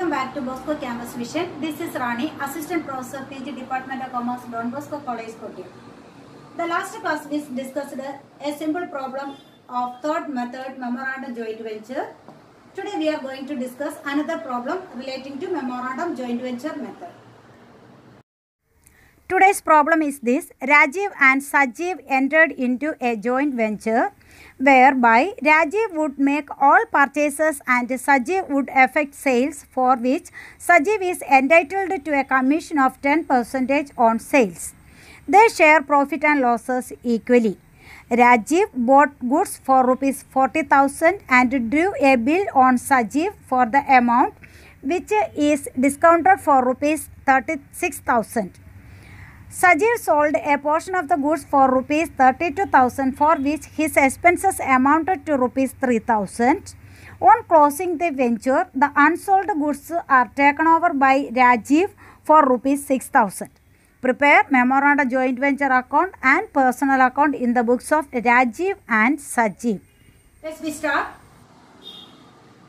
Welcome back to Bosco Campus Vision. This is Rani, Assistant Professor, PG Department of Commerce, Don Bosco College, Kottayam. The last class we discussed a simple problem of third method memorandum joint venture. Today we are going to discuss another problem relating to memorandum joint venture method. Today's problem is this: Rajiv and Sajiv entered into a joint venture whereby Rajiv would make all purchases and Sajiv would effect sales, for which Sajiv is entitled to a commission of 10% on sales. They share profit and losses equally. Rajiv bought goods for rupees 40,000 and drew a bill on Sajiv for the amount, which is discounted for rupees 36,000. Sajiv sold a portion of the goods for rupees 32,000, for which his expenses amounted to rupees 3,000. On closing the venture, the unsold goods are taken over by Rajiv for rupees 6,000. Prepare memorandum joint venture account and personal account in the books of Rajiv and Sajiv. Let's start.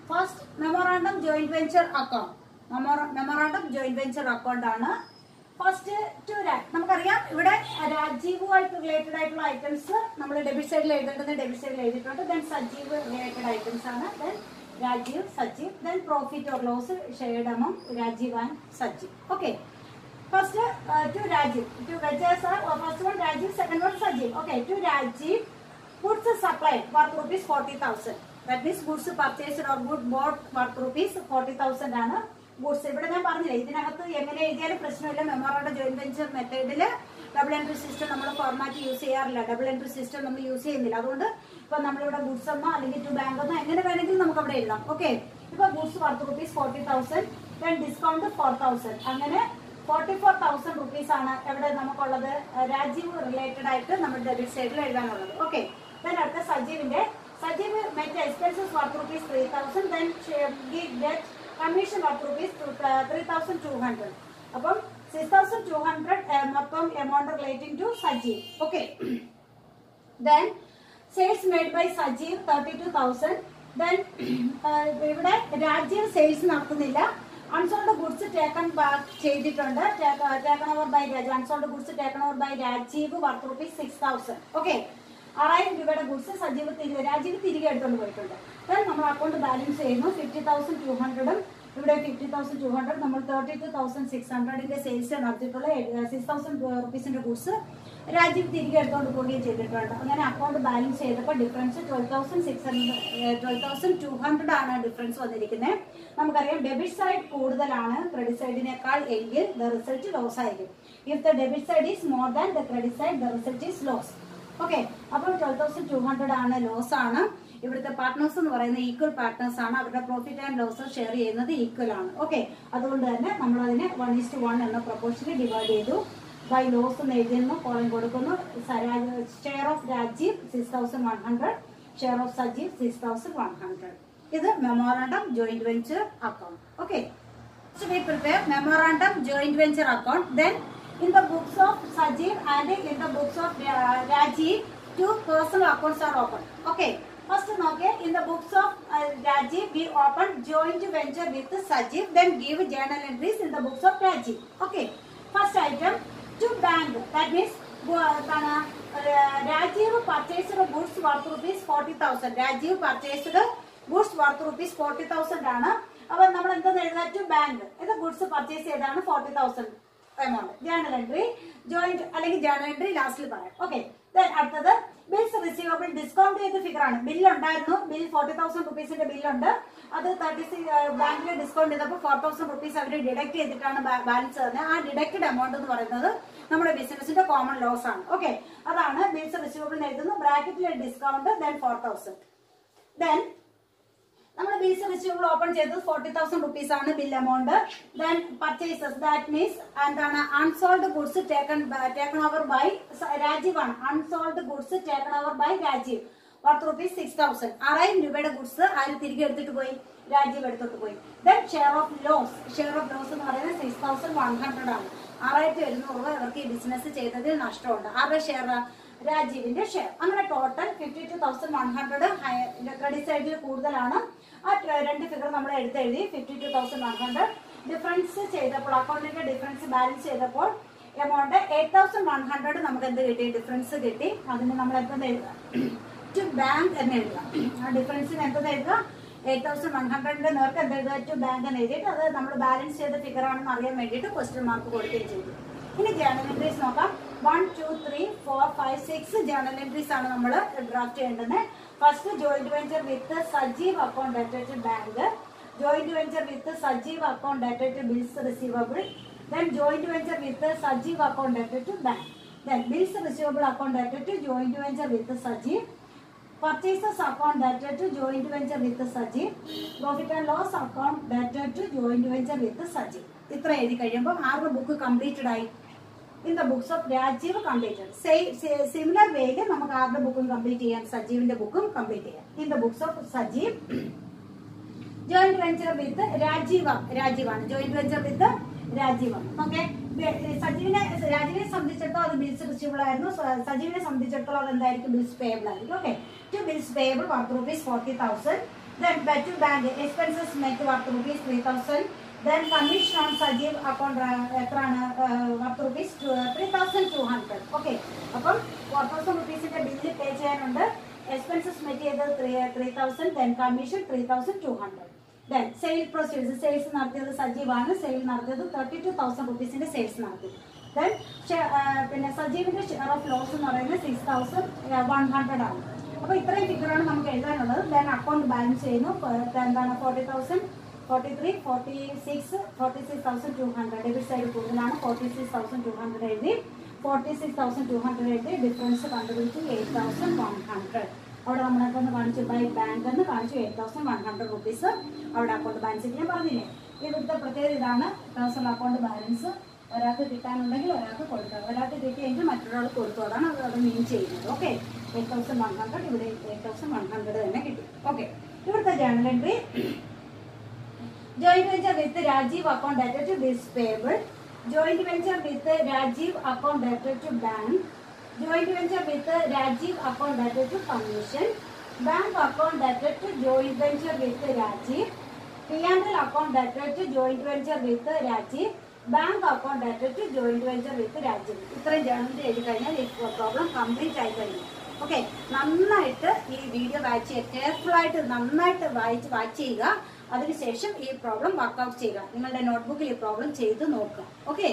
First, memorandum joint venture account. Memorandum joint venture account ആണ്. First two നമുക്കറിയാം, ഇവിടെ രാജീവുമായിട്ട് related ആയിട്ടുള്ള items നമ്മൾ debit സൈഡിൽ എഴുതേണ്ടത് debit സൈഡിൽ എഴുതിയിട്ടുണ്ട്. ദെൻ സജീവ് റിലേറ്റഡ് ഐറ്റംസ് ആണ്. Then Rajeev, Sajeev, then profit or loss shared among Rajeev and Sajeev. Okay, first to Rajeev, two venturers are first one Rajeev, second one Sajeev. Okay, to Rajeev goods supplied worth rupees 40,000. That means goods purchased or good bought worth rupees 40,000 ആണ് goods. ഇവിടെ ഞാൻ പറഞ്ഞില്ല, ഇതിനകത്ത് എങ്ങനെ എഴുതിയാലും പ്രശ്നമില്ല. Memorandum joint venture മെത്തേഡിൽ double entry system നമ്മൾ ഫോർമാറ്റ് യൂസ് ചെയ്യാറില്ല. ഡബിൾ എൻട്രി സിസ്റ്റം നമ്മൾ യൂസ് ചെയ്യുന്നില്ല. അതുകൊണ്ട് ഇപ്പൊ നമ്മളിവിടെ ഗുഡ്സ് എന്നോ അല്ലെങ്കിൽ ടു ബാങ്ക് എന്നോ എങ്ങനെ വേണമെങ്കിലും നമുക്ക് അവിടെ എഴുതാം. ഓക്കെ, ഇപ്പൊ goods worth rupees 40,000, then discount 4,000, അങ്ങനെ 44,000 rupees ആണ് എവിടെ നമുക്കുള്ളത്, രാജീവ് റിലേറ്റഡ് ആയിട്ട് നമ്മുടെ ഡെബിറ്റ് സൈഡിൽ എഴുതാനുള്ളത്. ഓക്കെ, ദെൻ അടുത്ത സജീവിന്റെ, Sajeev met expenses worth rupees 3,000, then get commission worth rupees 3,200. അപ്പം 6,200 മൊത്തം amount relating to Sajeev. Okay, then sales made by Sajeev 32,000. Then ഇവിടെ രാജീവ് സെയിൽസ് നടത്തുന്നില്ല. അൺസോൾഡ് ഗുഡ്സ് ടേക്കൺ ബാക്ക് ചെയ്തിട്ടുണ്ട്. Taken over by Rajeev, unsold goods taken over by Rajeev worth rupees 6,000. Okay, 6,000 രൂപയുടെ goods Rajeev തിരികെ എടുത്തുകൊണ്ട് പോയിട്ടുണ്ട്. Then നമ്മൾ അക്കൗണ്ട് ബാലൻസ് ചെയ്യുന്നു. 50,200 ഇവിടെ 50,200 നമ്മൾ 32,600 സെയിൽസ് നടത്തിയിട്ടുള്ള 6,000 റുപ്പീസിന്റെ ഗുഡ്സ് രാജീവ് തിരികെ എടുത്തുകൊണ്ട് പോവുകയും ചെയ്തിട്ടുണ്ട്. അങ്ങനെ അക്കൗണ്ട് ബാലൻസ് ചെയ്തപ്പോൾ ഡിഫറൻസ് 12,200 ആണ് ഡിഫറൻസ് വന്നിരിക്കുന്നത്. നമുക്കറിയാം ഡെബിറ്റ് സൈഡ് കൂടുതലാണ് ക്രെഡിറ്റ് സൈഡിനേക്കാൾ എങ്കിൽ ദ റിസൾട്ട് ലോസ് ആയിരിക്കും. If the debit side is more than the credit side the result is loss. Okay, അപ്പോൾ 12,200 ആണ് ലോസ് ആണ്. ഇവിടുത്തെ പാർട്ട്നേഴ്സ് എന്ന് പറയുന്നത് ഈക്വൽ പാർട്ട്നേഴ്സ് ആണ്. അവരുടെ പ്രോഫിറ്റ് ആൻഡ് ലോസ് ഷെയർ ചെയ്യുന്നത് ഈക്വൽ ആണ്. ഓക്കെ, അതുകൊണ്ട് തന്നെ നമ്മൾ അതിനെ 1:1 എന്ന പ്രൊപ്പോർഷനിൽ ഡിവൈഡ് ചെയ്തു. ബൈ ലോസ് എന്ന് എഴുതുന്നു, കോളം കൊടുക്കുന്നു. Share of Rajeev 6,100, share of Sajeev 6,100. ഇത് memorandum joint venture account. Okay, we prepare memorandum joint venture account. Then in the books of Sajiv and in the books of Rajiv, two personal accounts are open. Okay, first okay, in the books of Rajiv we open joint venture with Sajiv, then give journal entries in the books of Rajiv. Okay, first item, to bank, that means Rajiv purchased goods worth rupees 40,000. Rajiv purchased goods worth rupees 40,000 ആണ്. അപ്പൊ നമ്മൾ എന്താ എഴുതാ, to bank, ഇത് goods purchase ചെയ്താണ് 40,000 amount. Journal entry joint അല്ലെങ്കിൽ journal entry ലാസ്റ്റിൽ പറയാം. ഓക്കെ, അടുത്തത് ബിൽസ് റിസീവബിൾ, ഡിസ്കൗണ്ട് ചെയ്ത ഫിഗർ ആണ്. ബില്ല് ഉണ്ടായിരുന്നു, ബിൽ 40,000 റുപ്പീസിന്റെ ബില്ലുണ്ട്. അത് 36 ബാങ്കിൽ ഡിസ്കൗണ്ട് ചെയ്തപ്പോൾ 4,000 റുപ്പീസ് അവർ ഡിഡക്ട് ചെയ്തിട്ടാണ് ബാലൻസ് തന്നെ. ആ ഡിഡക്റ്റഡ് എമൗണ്ട് എന്ന് പറയുന്നത് നമ്മുടെ ബിസിനസിന്റെ കോമൺ ലോസ് ആണ്. ഓക്കെ, അതാണ് ബിൽസ് റിസീവബിൾ എഴുതുന്നു. ബ്രാക്കറ്റിലെ ഡിസ്കൗണ്ട്, ദെൻ 4,000. ദെൻ നമ്മൾ ബിൽസ് റിസീവബിൾ ഓപ്പൺ ചെയ്തത് 40,000 റുപ്പീസ് ആണ് bill amount. Then purchases, that means എന്താണ്, unsold goods taken over by Rajeev ആണ്. Unsold goods taken over by Rajeev worth rupees 6,000. 6,000 രൂപയുടെ ഗുഡ്സ് ആര് തിരികെ എടുത്തിട്ട് പോയി, രാജീവ് എടുത്തിട്ട് പോയി. Then share of loss, share of loss എന്ന് പറയുന്നത് 6,100 ആണ്. 6,200 രൂപ ഇവർക്ക് ഈ ബിസിനസ് ചെയ്തതിൽ നഷ്ടമുണ്ട്. ആരുടെ ഷെയർ, രാജീവിന്റെ ഷെയർ. അങ്ങനെ ടോട്ടൽ 52,100 ക്രെഡിറ്റ് സൈഡിൽ കൂടുതലാണ്. ആ രണ്ട് ഫിഗർ നമ്മൾ എഴുതി 52,100 ഡിഫറൻസ് ചെയ്തപ്പോൾ അക്കൗണ്ടിന്റെ ഡിഫറൻസ് ബാലൻസ് ചെയ്തപ്പോൾ എമൗണ്ട് 8,100 നമുക്ക് എന്ത് കിട്ടി ഡിഫറൻസ് കിട്ടി അതിന് നമ്മൾ എന്തെന്ന് എഴുതുക ടു ബാങ്ക് എന്ന് എഴുതുക ആ ഡിഫറൻസിന് എന്തെന്ന് എഴുതുക 8,100 നേർക്ക് എന്ത് എഴുതുക ടു ബാങ്ക് എന്ന് എഴുതിയിട്ട് അത് നമ്മൾ ബാലൻസ് ചെയ്ത ഫിഗർ ആണെന്ന് അറിയാൻ വേണ്ടിയിട്ട് ക്വസ്റ്റ്യൻ മാർക്ക് കൊടുക്കുകയും ചെയ്തു. ഇനി ജേണൽ എൻട്രീസ് നോക്കാം. 1, 2, 3, 4, 5, 6 ജേണൽ എൻട്രീസ് ആണ് നമ്മൾ ഡ്രാഫ്റ്റ് ചെയ്യേണ്ടത്. First joint venture with Sajeev account ഡെറ്റഡ് to bank, joint venture with Sajeev account debted to bills receivable, then joint venture with Sajeev account debted to bank, then bills receivable account debted to joint venture with Sajeev, purchases account debted to joint venture with Sajeev, profit and loss account debted to joint venture with Sajeev. ഇത്ര എഴുതി കഴിയുമ്പോൾ ആരുടെ book completed ആയി? In the books of Rajeev completed. Similar വേയിൽ നമുക്ക് ആരുടെ ബുക്കും complete ചെയ്യാം? സജീവിന്റെ ബുക്കും കംപ്ലീറ്റ് ചെയ്യാം. In the books of Sajeev joint venture with രാജീവാണ് ജോയിന്റ് വെഞ്ചർ വിത്ത് രാജീവാണ്. ഓക്കെ, രാജീവിനെ സംബന്ധിച്ചിടത്തോളം അത് ബിൽസ് റിസീവബിൾ ആയിരുന്നു. സജീവിനെ സംബന്ധിച്ചിടത്തോളം അത് എന്തായിരിക്കും? ബിൽസ് പേയബിൾ ആയിരിക്കും. Okay, to bills payable worth rupees 40,000, then to bank expenses met worth rupees 3,000, then commission on Sajeev account എത്രയാണ്? Worth rupees 3,200. ഓക്കെ, അപ്പം 4,000 rupeesന്റെ ബില്ല് പേ ചെയ്യാനുണ്ട്. എക്സ്പെൻസസ് മെറ്റ് ചെയ്തത് 3,000, then commission 3,200. then sale proceeds, sales നടത്തിയത് സജീവാണ്. Sale നടത്തിയത് 32,000 rupeesന്റെ sales നടത്തി. then പിന്നെ സജീവിന്റെ share of loss എന്ന് പറയുന്നത് 6,100 ആണ്. അപ്പോൾ ഇത്രയും ഫിഗറാണ് നമുക്ക് എഴുതാനുള്ളത്. then അക്കൗണ്ട് ബാലൻസ് ചെയ്യുന്നു. എന്താണ്? 40,000, 43, 46,200. ഡെബിറ്റ് സൈഡ് കൂടുതലാണ്. 46,200 എഴുതി. 46,200 എഴുതി. ഡിഫറൻസ് കണ്ടുപിടിച്ച് 8,100. അവിടെ നമ്മളെന്തെന്ന് കാണിച്ചു? ബൈ ബാങ്ക് എന്ന് കാണിച്ചു. 8,100 rupees അവിടെ അക്കൗണ്ട് ബാലൻസ് ഞാൻ പറഞ്ഞില്ലേ. ഇവിടുത്തെ പ്രത്യേകത ഇതാണ്. പേഴ്സണൽ അക്കൗണ്ട് ബാലൻസ് ഒരാൾക്ക് കിട്ടാനുണ്ടെങ്കിൽ ഒരാൾക്ക് കൊടുക്കുക, ഒരാൾക്ക് കിട്ടിയെങ്കിൽ മറ്റൊരാൾ കൊടുത്തു. അതാണ് അത് മീൻ ചെയ്യുന്നത്. ഓക്കെ, 8,100 ഇവിടെ 8,100 തന്നെ കിട്ടി. ഓക്കെ, ഇവിടുത്തെ journal entry joint venture with Rajiv account debted to bills payable, joint venture with Rajiv account debted to bank, joint venture with Rajiv account debted to commission, bank account debted to joint venture with Rajiv, P&L account debted to joint venture with Rajiv, bank account debted to joint venture with Rajiv. ഇത്രയും ജേണലിൽ എഴുതി കഴിഞ്ഞാൽ ഈ problem complete ആയി കഴിഞ്ഞു. Okay, നന്നായിട്ട് ഈ video watch ചെയ്യുക, careful ആയിട്ട് നന്നായിട്ട് വാച്ച് ചെയ്യുക. അതിനുശേഷം ഈ പ്രോബ്ലം വർക്ക്ഔട്ട് ചെയ്യുക. നിങ്ങളുടെ നോട്ട്ബുക്കിൽ ഈ പ്രോബ്ലം ചെയ്ത് നോക്കുക. ഓക്കെ.